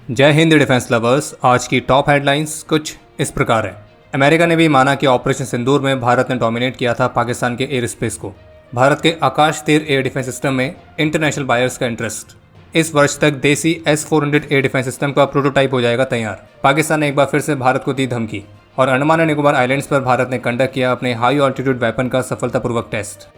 जय Hind defence lovers. आज की टॉप हेडलाइंस कुछ इस प्रकार है। अमेरिका ने भी माना कि ऑपरेशन सिंदूर में भारत ने डोमिनेट किया था पाकिस्तान के एयर स्पेस को। भारत के आकाश तीर एयर डिफेंस सिस्टम में इंटरनेशनल बायर्स का इंटरेस्ट। इस वर्ष तक देसी S-400 एयर डिफेंस सिस्टम का प्रोटोटाइप हो जाएगा तैयार। पाकिस्तान ने एक बार फिर से भारत को दी धमकी। और अंडमान एंड निकोबार आइलैंड्स पर भारत ने कंडक्ट किया अपने हाई ऑल्टीट्यूड वेपन का सफलतापूर्वक टेस्ट।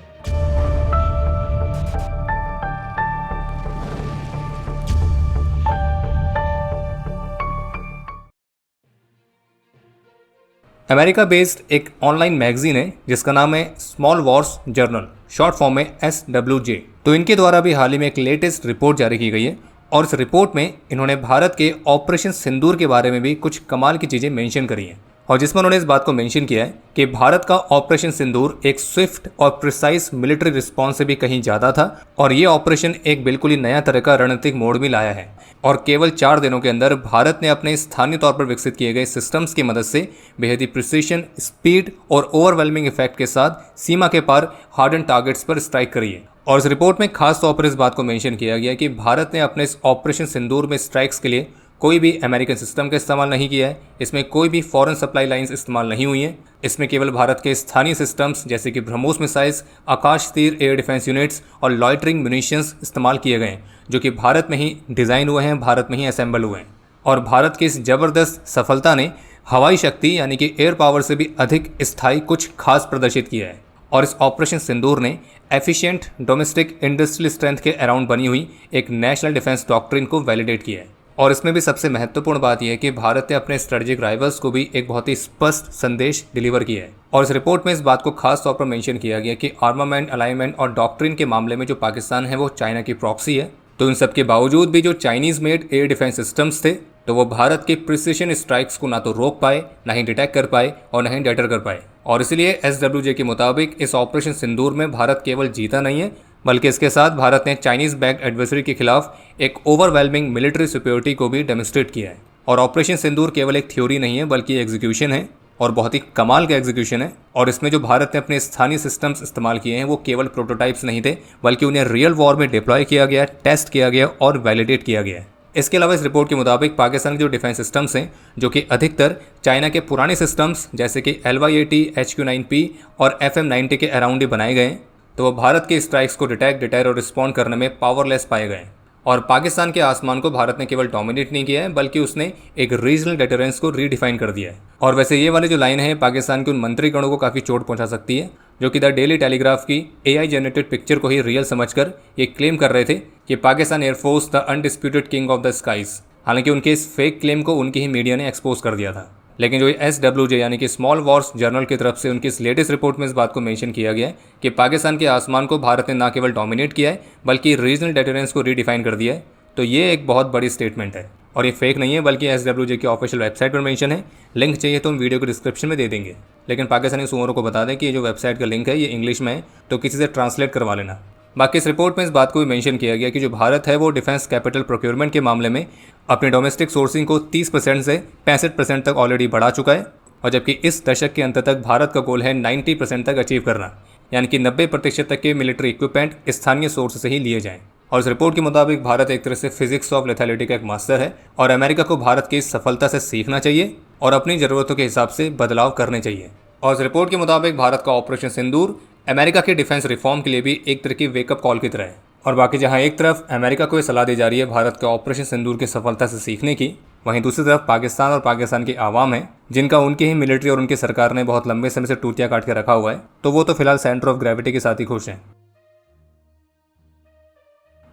अमेरिका बेस्ड एक ऑनलाइन मैगजीन है जिसका नाम है small Wars journal, short form में SWJ। तो इनके द्वारा भी हाल ही में एक लेटेस्ट रिपोर्ट जारी की गई है और इस रिपोर्ट में इन्होंने भारत के ऑपरेशन सिंदूर के बारे में भी कुछ कमाल की चीज़ें मेंशन करी हैं और जिसमें उन्होंने इस बात को मेंशन किया है कि भारत का ऑपरेशन सिंदूर एक स्विफ्ट और प्रिसाइज मिलिट्री रिस्पॉन्स से भी कहीं ज़्यादा था और ये ऑपरेशन एक बिल्कुल ही नया तरह का रणनीतिक मोड भी लाया है। और केवल 4 दिनों के अंदर भारत ने अपने स्थानीय तौर पर विकसित किए गए सिस्टम्स की मदद से बेहद ही प्रिसीशन, स्पीड और ओवरवेलमिंग इफेक्ट के साथ सीमा के पार हार्डन टारगेट्स पर स्ट्राइक करी है। और इस रिपोर्ट में खास तौर पर इस बात को मेंशन किया गया कि भारत ने अपने इस ऑपरेशन सिंदूर में स्ट्राइक्स के लिए कोई भी अमेरिकन सिस्टम का इस्तेमाल नहीं किया है। इसमें कोई भी फॉरेन सप्लाई लाइंस इस्तेमाल नहीं हुई हैं। इसमें केवल भारत के स्थानीय सिस्टम्स जैसे कि ब्रह्मोस मिसाइल्स, आकाश तीर एयर डिफेंस यूनिट्स और लॉइटरिंग म्यूनिशंस इस्तेमाल किए गए हैं जो कि भारत में ही डिज़ाइन हुए हैं, भारत में ही असेंबल हुए हैं। और भारत की इस ज़बरदस्त सफलता ने हवाई शक्ति यानी कि एयर पावर से भी अधिक स्थायी कुछ खास प्रदर्शित किया है। और इस ऑपरेशन सिंदूर ने एफिशिएंट डोमेस्टिक इंडस्ट्रियल स्ट्रेंथ के अराउंड बनी हुई एक नेशनल डिफेंस डॉक्ट्रिन को वैलिडेट किया है। और इसमें भी सबसे महत्वपूर्ण बात यह है कि भारत ने अपने स्ट्रेटेजिक राइवल्स को भी एक बहुत ही स्पष्ट संदेश डिलीवर किया है। और इस रिपोर्ट में इस बात को खास तौर पर मेंशन किया गया कि आर्मामेंट, अलाइनमेंट और डॉक्ट्रिन के मामले में जो पाकिस्तान है वो चाइना की प्रॉक्सी है। तो इन सब के बावजूद भी जो Chinese made air defence systems थे तो वो भारत के प्रिसिशन स्ट्राइक्स को ना तो रोक पाए, ना ही डिटेक्ट कर पाए और ना ही डेटर कर पाए। और इसलिए SWJ के मुताबिक इस ऑपरेशन सिंदूर में भारत केवल जीता नहीं है बल्कि इसके साथ भारत ने चाइनीज बैक्ड एडवर्सरी के खिलाफ एक ओवरवेलमिंग मिलिट्री सुपीरियरिटी को भी डेमोन्स्ट्रेट किया है। और ऑपरेशन सिंदूर केवल एक थ्योरी नहीं है बल्कि एग्जीक्यूशन है और बहुत ही कमाल का एग्जीक्यूशन है। और इसमें जो भारत ने अपने स्थानीय सिस्टम्स इस्तेमाल किए हैं वो केवल प्रोटोटाइप्स नहीं थे बल्कि उन्हें रियल वॉर में डिप्लॉय किया गया, टेस्ट किया गया और वैलिडेट किया गया है। इसके अलावा इस रिपोर्ट के मुताबिक पाकिस्तान के जो डिफेंस सिस्टम्स हैं जो कि अधिकतर चाइना के पुराने सिस्टम्स जैसे कि LYAT, HQ-9P और FM-90 के अराउंड ही बनाए गए हैं तो वो भारत के स्ट्राइक्स को डिटेक्ट, डिटेर और रिस्पॉन्ड करने में पावरलेस पाए गए। और पाकिस्तान के आसमान को भारत ने केवल डोमिनेट नहीं किया है बल्कि उसने एक रीजनल डेटरेंस को रीडिफाइन कर दिया है। और वैसे ये वाली जो लाइन है पाकिस्तान के उन मंत्रीगणों को काफ़ी चोट पहुंचा सकती है जो कि द डेली टेलीग्राफ की AI जनरेटेड पिक्चर को ही रियल समझकर ये क्लेम कर रहे थे कि Pakistan air force the undisputed king of the skies. हालांकि उनके इस फेक क्लेम को उनकी ही मीडिया ने एक्सपोज कर दिया था। लेकिन जो SWJ यानी कि स्मॉल वॉर्स जर्नल की तरफ से उनकी इस लेटेस्ट रिपोर्ट में इस बात को मेंशन किया गया है कि पाकिस्तान के आसमान को भारत ने ना केवल डोमिनेट किया है बल्कि रीजनल डेटरेंस को रीडिफाइन कर दिया है। तो ये एक बहुत बड़ी स्टेटमेंट है और ये फेक नहीं है बल्कि SWJ की ऑफिशियल वेबसाइट पर मेंशन है। लिंक चाहिए तो हम वीडियो को डिस्क्रिप्शन में दे देंगे। लेकिन पाकिस्तानी सूअरों को बता दें कि ये जो वेबसाइट का लिंक है ये इंग्लिश में है तो किसी से ट्रांसलेट करवा लेना। बाकी इस रिपोर्ट में इस बात को भी मेंशन किया गया कि जो भारत है वो डिफेंस कैपिटल प्रोक्योरमेंट के मामले में अपनी डोमेस्टिक सोर्सिंग को 30% से 65% तक ऑलरेडी बढ़ा चुका है और जबकि इस दशक के अंत तक भारत का गोल है 90% तक अचीव करना, यानी कि 90% तक के मिलिट्री इक्विपमेंट स्थानीय सोर्स से ही लिए जाएं। और इस रिपोर्ट के मुताबिक भारत एक तरह से फिजिक्स ऑफ लेथैलिटी का एक मास्टर है और अमेरिका को भारत की इस सफलता से सीखना चाहिए और अपनी ज़रूरतों के हिसाब से बदलाव करने चाहिए। और इस रिपोर्ट के मुताबिक भारत का ऑपरेशन सिंदूर अमेरिका के डिफेंस रिफॉर्म के लिए भी एक तरह की वेकअप कॉल की तरह है। और बाकी जहां एक तरफ अमेरिका को ये सलाह दी जा रही है भारत के ऑपरेशन सिंदूर की सफलता से सीखने की, वहीं दूसरी तरफ पाकिस्तान और पाकिस्तान की आवाम है जिनका उनकी ही मिलिट्री और उनकी सरकार ने बहुत लंबे समय से टूटियां काट के रखा हुआ है तो वो तो फिलहाल सेंटर ऑफ ग्रेविटी के साथ ही खुश हैं।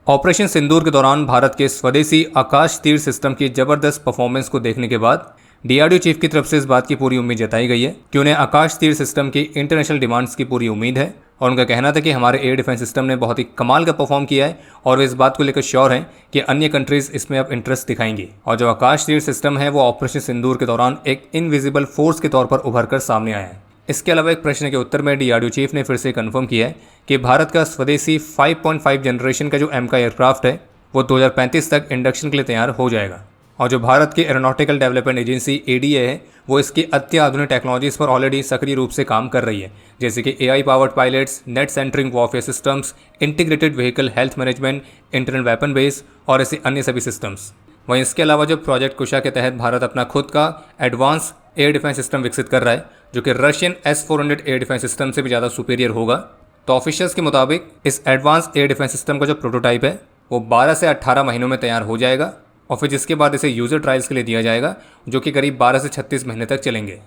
ऑपरेशन सिंदूर के दौरान भारत के स्वदेशी आकाश तीर सिस्टम की जबरदस्त परफॉर्मेंस को देखने के बाद DRDO चीफ की तरफ से इस बात की पूरी उम्मीद जताई गई है कि उन्हें आकाश तीर सिस्टम की इंटरनेशनल डिमांड्स की पूरी उम्मीद है। और उनका कहना था कि हमारे एयर डिफेंस सिस्टम ने बहुत ही कमाल का परफॉर्म किया है और वे इस बात को लेकर श्योर हैं कि अन्य कंट्रीज इसमें अब इंटरेस्ट दिखाएंगी। और जो आकाश तीर सिस्टम है वो ऑपरेशन सिंदूर के दौरान एक इनविजिबल फोर्स के तौर पर उभर कर सामने आया है। इसके अलावा एक प्रश्न के उत्तर में DRDO चीफ ने फिर से कन्फर्म किया है कि भारत का स्वदेशी 5.5 जनरेशन का जो MK एयरक्राफ्ट है वो 2035 तक इंडक्शन के लिए तैयार हो जाएगा। और जो भारत की एरोनॉटिकल डेवलपमेंट एजेंसी ADA है वो इसकी अत्याधुनिक टेक्नोलॉजीज़ पर ऑलरेडी सक्रिय रूप से काम कर रही है जैसे कि AI powered pilots, net centering warfare systems, integrated vehicle health management, internal weapon base और ऐसे अन्य सभी सिस्टम्स। वहीं इसके अलावा जो प्रोजेक्ट कुशा के तहत भारत अपना खुद का एडवांस एयर डिफेंस सिस्टम विकसित कर रहा है, जो कि Russian S-400 air defence system से भी ज़्यादा सुपीरियर होगा। तो ऑफिशियल्स के मुताबिक इस एडवांस एयर डिफेंस सिस्टम का जो प्रोटोटाइप है वो 12 से 18 महीनों में तैयार हो जाएगा और फिर जिसके बाद इसे यूज़र ट्रायल्स के लिए दिया जाएगा, जो कि करीब 12 से 36 महीने तक चलेंगे।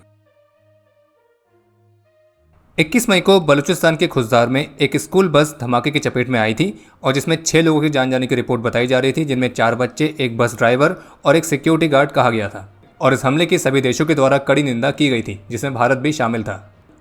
21 मई को बलूचिस्तान के खुजदार में एक स्कूल बस धमाके की चपेट में आई थी और जिसमें 6 लोगों की जान जाने की रिपोर्ट बताई जा रही थी, जिनमें 4 बच्चे, एक बस ड्राइवर और एक सिक्योरिटी गार्ड कहा गया था। और इस हमले की सभी देशों के द्वारा कड़ी निंदा की गई थी, जिसमें भारत भी शामिल था।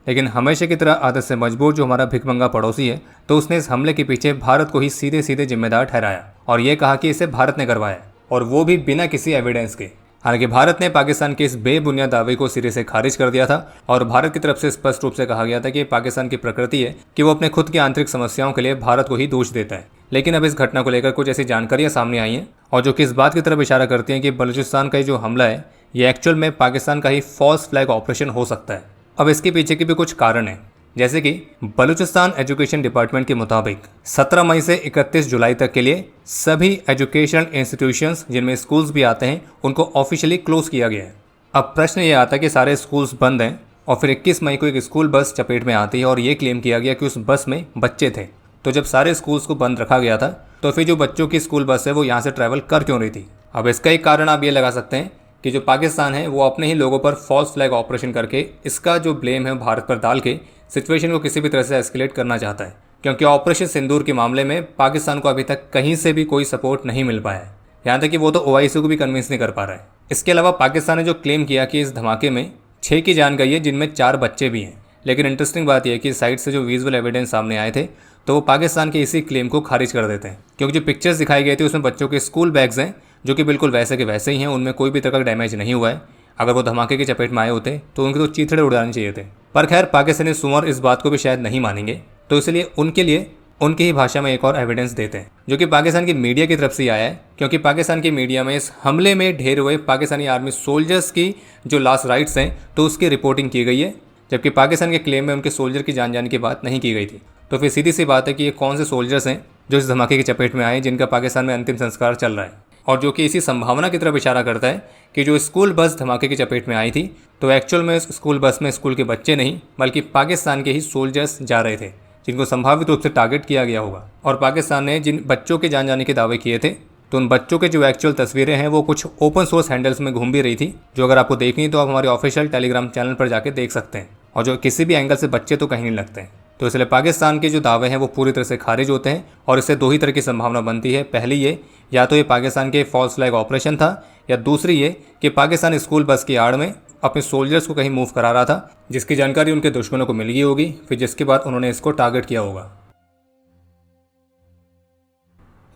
लेकिन हमेशा की तरह आदत से मजबूर जो हमारा भिखमंगा पड़ोसी है, तो उसने इस हमले के पीछे भारत को ही सीधे सीधे जिम्मेदार ठहराया और ये कहा कि इसे भारत ने करवाया, और वो भी बिना किसी एविडेंस के। हालांकि भारत ने पाकिस्तान के इस बेबुनियाद दावे को सिरे से खारिज कर दिया था और भारत की तरफ से स्पष्ट रूप से कहा गया था कि पाकिस्तान की प्रकृति है कि वो अपने खुद की आंतरिक समस्याओं के लिए भारत को ही दोष देता है। लेकिन अब इस घटना को लेकर कुछ ऐसी जानकारियां सामने आई हैं और जो कि इस बात की तरफ इशारा करती हैं कि बलूचिस्तान का जो हमला है ये एक्चुअल में पाकिस्तान का ही फॉल्स फ्लैग ऑपरेशन हो सकता है। अब इसके पीछे के भी कुछ कारण हैं, जैसे कि बलूचिस्तान एजुकेशन डिपार्टमेंट के मुताबिक 17 मई से 31 जुलाई तक के लिए सभी एजुकेशनल इंस्टीट्यूशंस जिनमें स्कूल्स भी आते हैं उनको ऑफिशियली क्लोज किया गया है। अब प्रश्न ये आता है कि सारे स्कूल्स बंद हैं और फिर 21 मई को एक स्कूल बस चपेट में आती है और ये क्लेम किया गया कि उस बस में बच्चे थे। तो जब सारे स्कूल्स को बंद रखा गया था तो फिर जो बच्चों की स्कूल बस है वो यहाँ से ट्रैवल कर क्यों रही थी? अब इसका एक कारण आप ये लगा सकते हैं कि जो पाकिस्तान है वो अपने ही लोगों पर फॉल्स फ्लैग ऑपरेशन करके इसका जो ब्लेम है भारत पर डाल के सिचुएशन को किसी भी तरह से एस्केलेट करना चाहता है, क्योंकि ऑपरेशन सिंदूर के मामले में पाकिस्तान को अभी तक कहीं से भी कोई सपोर्ट नहीं मिल पाया है। यहाँ तक कि वो तो OIC को भी कन्विंस नहीं कर पा रहा है। इसके अलावा पाकिस्तान ने जो क्लेम किया कि इस धमाके में 6 की जान गई है, जिनमें 4 बच्चे भी हैं। लेकिन इंटरेस्टिंग बात यह है कि साइट से जो विजुअल एविडेंस सामने आए थे तो वो पाकिस्तान के इसी क्लेम को खारिज कर देते हैं, क्योंकि जो पिक्चर्स दिखाई गई थी उसमें बच्चों के स्कूल बैग्स हैं जो कि बिल्कुल वैसे के वैसे ही हैं, उनमें कोई भी तरह का डैमेज नहीं हुआ है। अगर वो धमाके की चपेट में आए होते तो उनके तो चीथड़े उड़ाने चाहिए थे। पर खैर पाकिस्तानी सुमर इस बात को भी शायद नहीं मानेंगे, तो इसलिए उनके लिए उनकी ही भाषा में एक और एविडेंस देते हैं, जो कि पाकिस्तान की मीडिया की तरफ से आया है। क्योंकि पाकिस्तान की मीडिया में इस हमले में ढेर हुए पाकिस्तानी आर्मी सोल्जर्स की जो लास्ट राइट्स हैं तो उसकी रिपोर्टिंग की गई है, जबकि पाकिस्तान के क्लेम में उनके सोल्जर की जान जाने की बात नहीं की गई थी। तो फिर सीधी सी बात है कि ये कौन से सोल्जर्स हैं जो इस धमाके की चपेट में आए, जिनका पाकिस्तान में अंतिम संस्कार चल रहा है, और जो कि इसी संभावना की तरफ इशारा करता है कि जो स्कूल बस धमाके की चपेट में आई थी तो एक्चुअल में उस स्कूल बस में स्कूल के बच्चे नहीं बल्कि पाकिस्तान के ही सोल्जर्स जा रहे थे, जिनको संभावित रूप से टारगेट किया गया होगा। और पाकिस्तान ने जिन बच्चों के जान जाने के दावे किए थे तो उन बच्चों के जो एक्चुअल तस्वीरें हैं वो कुछ ओपन सोर्स हैंडल्स में घूम भी रही थी, जो अगर आपको देखनी तो आप हमारे ऑफिशियल टेलीग्राम चैनल पर जाके देख सकते हैं, और जो किसी भी एंगल से बच्चे तो कहीं नहीं लगते हैं। तो इसलिए पाकिस्तान के जो दावे हैं वो पूरी तरह से खारिज होते हैं और इससे 2 ही तरह की संभावना बनती है। पहली ये, या तो ये पाकिस्तान के फॉल्स फ्लैग ऑपरेशन था, या दूसरी ये कि पाकिस्तान स्कूल बस की आड़ में अपने सोल्जर्स को कहीं मूव करा रहा था, जिसकी जानकारी उनके दुश्मनों को मिल गई होगी, फिर जिसके बाद उन्होंने इसको टारगेट किया होगा।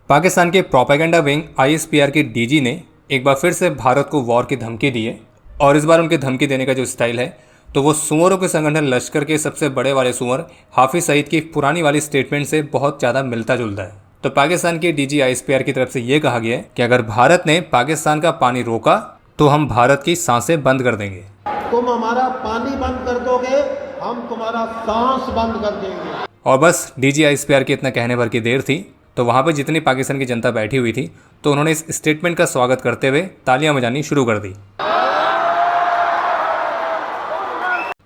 पाकिस्तान के प्रोपेगेंडा विंग ISPR के DG ने एक बार फिर से भारत को वॉर की धमकी दी है, और इस बार उनकी धमकी देने का जो स्टाइल है तो वो सुअरों के संगठन लश्कर के सबसे बड़े वाले सुअर हाफिज सईद की पुरानी वाली स्टेटमेंट से बहुत ज़्यादा मिलता जुलता है। तो पाकिस्तान के DG ISPR की तरफ से ये कहा गया है कि अगर भारत ने पाकिस्तान का पानी रोका तो हम भारत की सांसें बंद कर देंगे। तुम हमारा पानी बंद कर दोगे, हम तुम्हारा सांस बंद कर देंगे। और बस DG ISPR के इतना कहने भर की देर थी तो वहाँ पर जितनी पाकिस्तान की जनता बैठी हुई थी तो उन्होंने इस स्टेटमेंट का स्वागत करते हुए तालियां बजानी शुरू कर दी।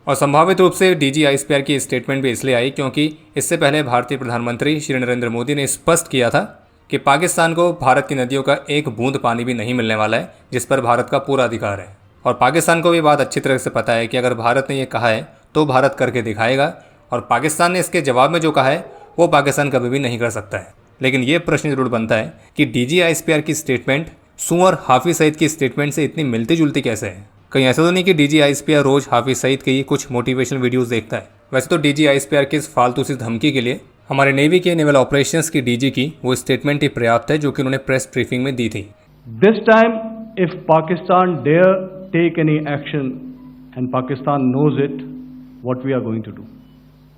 और संभावित रूप से DG ISPR की स्टेटमेंट भी इसलिए आई क्योंकि इससे पहले भारतीय प्रधानमंत्री श्री नरेंद्र मोदी ने स्पष्ट किया था कि पाकिस्तान को भारत की नदियों का एक बूंद पानी भी नहीं मिलने वाला है, जिस पर भारत का पूरा अधिकार है। और पाकिस्तान को भी बात अच्छी तरह से पता है कि अगर भारत ने ये कहा है तो भारत करके दिखाएगा, और पाकिस्तान ने इसके जवाब में जो कहा है वो पाकिस्तान कभी भी नहीं कर सकता है। लेकिन ये प्रश्न जरूर बनता है कि DG ISPR की स्टेटमेंट सुअर हाफिज सईद की स्टेटमेंट से इतनी मिलती जुलती कैसे है? कहीं ऐसा तो नहीं कि DG ISPR रोज हाफिज सईद के ही कुछ मोटिवेशनल वीडियोस देखता है? वैसे तो DG ISPR की इस फालतू सी धमकी के लिए हमारे नेवी के नेवल ऑपरेशंस की DG की वो स्टेटमेंट ही पर्याप्त है जो कि उन्होंने प्रेस ब्रीफिंग में दी थी। This time if Pakistan dare take any action and Pakistan knows it what we are going to do,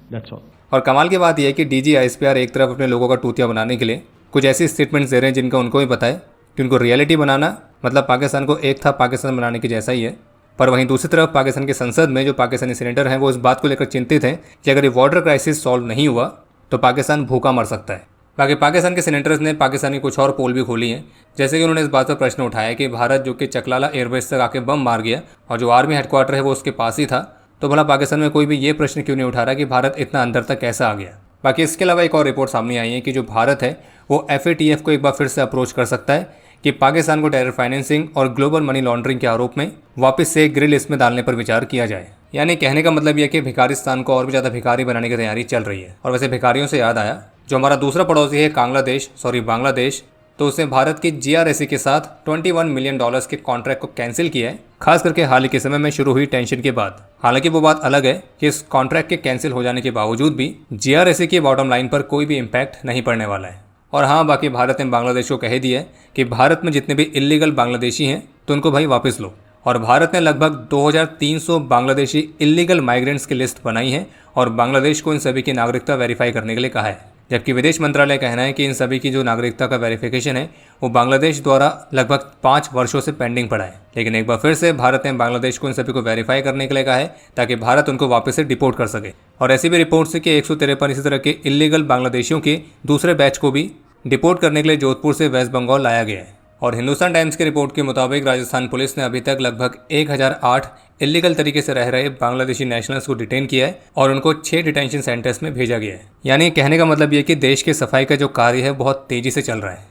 that's all. और कमाल की बात यह है कि DG ISPR एक तरफ अपने लोगों का टूतिया बनाने के लिए कुछ ऐसी स्टेटमेंट्स दे रहे हैं जिनका उनको भी पता है कि उनको रियलिटी बनाना मतलब पाकिस्तान को एक था पाकिस्तान बनाने की जैसा ही है। पर वहीं दूसरी तरफ पाकिस्तान की संसद में जो पाकिस्तानी सेनेटर हैं वो इस बात को लेकर चिंतित हैं कि अगर ये वाटर क्राइसिस सॉल्व नहीं हुआ तो पाकिस्तान भूखा मर सकता है। बाकी पाकिस्तान के सेनेटर्स ने पाकिस्तान की कुछ और पोल भी खोली हैं, जैसे कि उन्होंने इस बात पर प्रश्न उठाया कि भारत जो कि चकलाला एयरबेस तक आके बम मार गया और जो आर्मी हेडक्वार्टर है वो उसके पास ही था, तो भला पाकिस्तान में कोई भी ये प्रश्न क्यों नहीं उठा रहा कि भारत इतना अंदर तक कैसा आ गया। बाकी इसके अलावा एक और रिपोर्ट सामने आई है कि जो भारत है वो FATF को एक बार फिर से अप्रोच कर सकता है कि पाकिस्तान को टेरर फाइनेंसिंग और ग्लोबल मनी लॉन्ड्रिंग के आरोप में वापस से ग्रे लिस्ट में डालने पर विचार किया जाए। यानी कहने का मतलब यह कि भिखारिस्तान को और भी ज़्यादा भिखारी बनाने की तैयारी चल रही है। और वैसे भिखारियों से याद आया, जो हमारा दूसरा पड़ोसी है बांग्लादेश, तो उसने भारत की GRSE के साथ $21 मिलियन के कॉन्ट्रैक्ट को कैंसिल किया है, खास करके हाल ही के समय में शुरू हुई टेंशन के बाद। हालांकि वो बात अलग है कि इस कॉन्ट्रैक्ट के कैंसिल हो जाने के बावजूद भी GRSE की बॉटम लाइन पर कोई भी इम्पैक्ट नहीं पड़ने वाला है। और हाँ, बाकी भारत ने बांग्लादेश को कह दिया है कि भारत में जितने भी इलीगल बांग्लादेशी हैं तो उनको भाई वापस लो। और भारत ने लगभग 2300 बांग्लादेशी इलीगल माइग्रेंट्स की लिस्ट बनाई है और बांग्लादेश को इन सभी की नागरिकता वेरीफाई करने के लिए कहा है। जबकि विदेश मंत्रालय का कहना है कि इन सभी की जो नागरिकता का वेरिफिकेशन है वो बांग्लादेश द्वारा लगभग 5 वर्षों से पेंडिंग पड़ा है। लेकिन एक बार फिर से भारत ने बांग्लादेश को इन सभी को वेरीफाई करने के लिए कहा है ताकि भारत उनको वापस से डिपोर्ट कर सके। और ऐसी भी रिपोर्ट्स है कि 153 इसी तरह के इलीगल बांग्लादेशियों के दूसरे बैच को भी डिपोर्ट करने के लिए जोधपुर से वेस्ट बंगाल लाया गया है। और हिंदुस्तान टाइम्स की रिपोर्ट के मुताबिक राजस्थान पुलिस ने अभी तक लगभग 1008 इलीगल तरीके से रह रहे बांग्लादेशी नेशनल्स को डिटेन किया है और उनको 6 डिटेंशन सेंटर्स में भेजा गया है। यानी कहने का मतलब ये कि देश के सफाई का जो कार्य है बहुत तेजी से चल रहा है।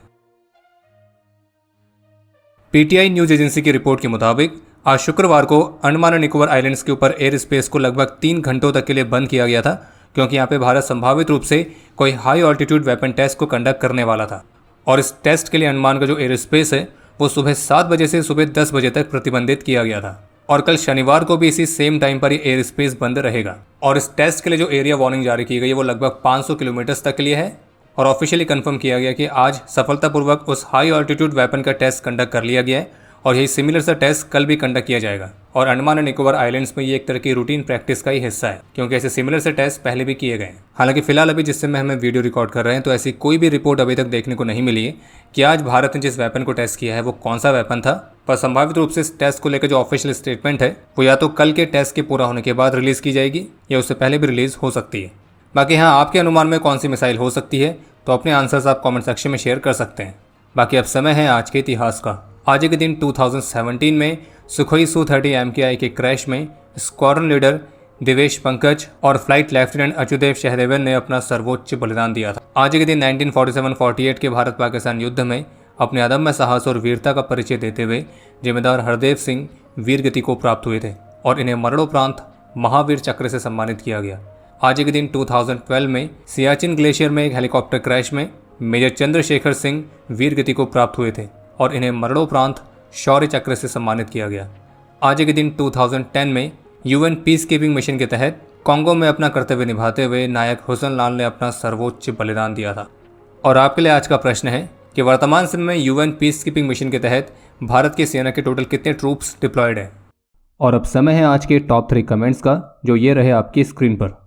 PTI न्यूज एजेंसी की रिपोर्ट के मुताबिक आज शुक्रवार को अंडमान और निकोबार आइलैंड्स के ऊपर एयर स्पेस को लगभग 3 घंटों तक के लिए बंद किया गया था, क्योंकि यहाँ पे भारत संभावित रूप से कोई हाई ऑल्टीट्यूड वेपन टेस्ट को कंडक्ट करने वाला था। और इस टेस्ट के लिए अंडमान का जो एयर स्पेस है वो सुबह 7 बजे से सुबह 10 बजे तक प्रतिबंधित किया गया था। और कल शनिवार को भी इसी सेम टाइम पर ये एयर स्पेस बंद रहेगा। और इस टेस्ट के लिए जो एरिया वार्निंग जारी की गई है वो लगभग 500 किलोमीटर तक के लिए है। और ऑफिशियली कंफर्म किया गया कि आज सफलतापूर्वक उस हाई ऑल्टीट्यूड वेपन का टेस्ट कंडक्ट कर लिया गया है और यही सिमिलर सा टेस्ट कल भी कंडक्ट किया जाएगा। और अंडमान और निकोबार आइलैंड्स में ये एक तरह की रूटीन प्रैक्टिस का ही हिस्सा है, क्योंकि ऐसे सिमिलर से टेस्ट पहले भी किए गए हैं। हालांकि फिलहाल अभी जिस समय हमें वीडियो रिकॉर्ड कर रहे हैं तो ऐसी कोई भी रिपोर्ट अभी तक देखने को नहीं मिली है कि आज भारत ने जिस वेपन को टेस्ट किया है वो कौन सा वेपन था। पर संभावित रूप से इस टेस्ट को लेकर जो ऑफिशियल स्टेटमेंट है वो या तो कल के टेस्ट के पूरा होने के बाद रिलीज की जाएगी या उससे पहले भी रिलीज हो सकती है। बाकी हाँ, आपके अनुमान में कौन सी मिसाइल हो सकती है तो अपने आंसर्स आप कॉमेंट सेक्शन में शेयर कर सकते हैं। बाकी अब समय है आज के इतिहास का। आज के दिन 2017 में सुखोई Su-30 MKI के क्रैश में स्क्वाड्रन लीडर दिवेश पंकज और फ्लाइट लेफ्टिनेंट अच्युदेव सहदेवन ने अपना सर्वोच्च बलिदान दिया था। आज के दिन 1947-48 के भारत पाकिस्तान युद्ध में अपने अदम्य साहस और वीरता का परिचय देते हुए जिम्मेदार हरदेव सिंह वीर गति को प्राप्त हुए थे और इन्हें मरणोपरांत महावीर चक्र से सम्मानित किया गया। आज के दिन 2012 में सियाचिन ग्लेशियर में एक हेलीकॉप्टर क्रैश में मेजर चंद्रशेखर सिंह वीर गति को प्राप्त हुए थे और इन्हें मरणोपरांत शौर्य चक्र से सम्मानित किया गया। आज के दिन 2010 में UN पीस कीपिंग मिशन के तहत कांगो में अपना कर्तव्य निभाते हुए नायक हुसन लाल ने अपना सर्वोच्च बलिदान दिया था। और आपके लिए आज का प्रश्न है कि वर्तमान समय में UN पीस कीपिंग मिशन के तहत भारत की सेना के टोटल कितने ट्रूप्स डिप्लॉयड हैं। और अब समय है आज के टॉप 3 कमेंट्स का, जो ये रहे आपकी स्क्रीन पर।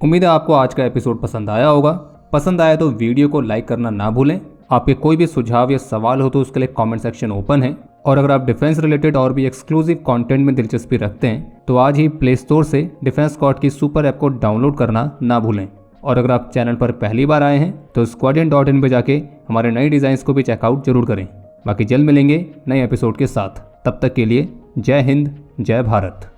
उम्मीद है आपको आज का एपिसोड पसंद आया होगा। पसंद आया तो वीडियो को लाइक करना ना भूलें। आपके कोई भी सुझाव या सवाल हो तो उसके लिए कमेंट सेक्शन ओपन है। और अगर आप डिफेंस रिलेटेड और भी एक्सक्लूसिव कंटेंट में दिलचस्पी रखते हैं तो आज ही प्ले स्टोर से डिफेंस स्क्वाड की सुपर ऐप को डाउनलोड करना ना भूलें। और अगर आप चैनल पर पहली बार आए हैं तो squadron.in पे जाके हमारे नए डिज़ाइंस को भी चेकआउट जरूर करें। बाकी जल्द मिलेंगे नए एपिसोड के साथ। तब तक के लिए जय हिंद, जय भारत।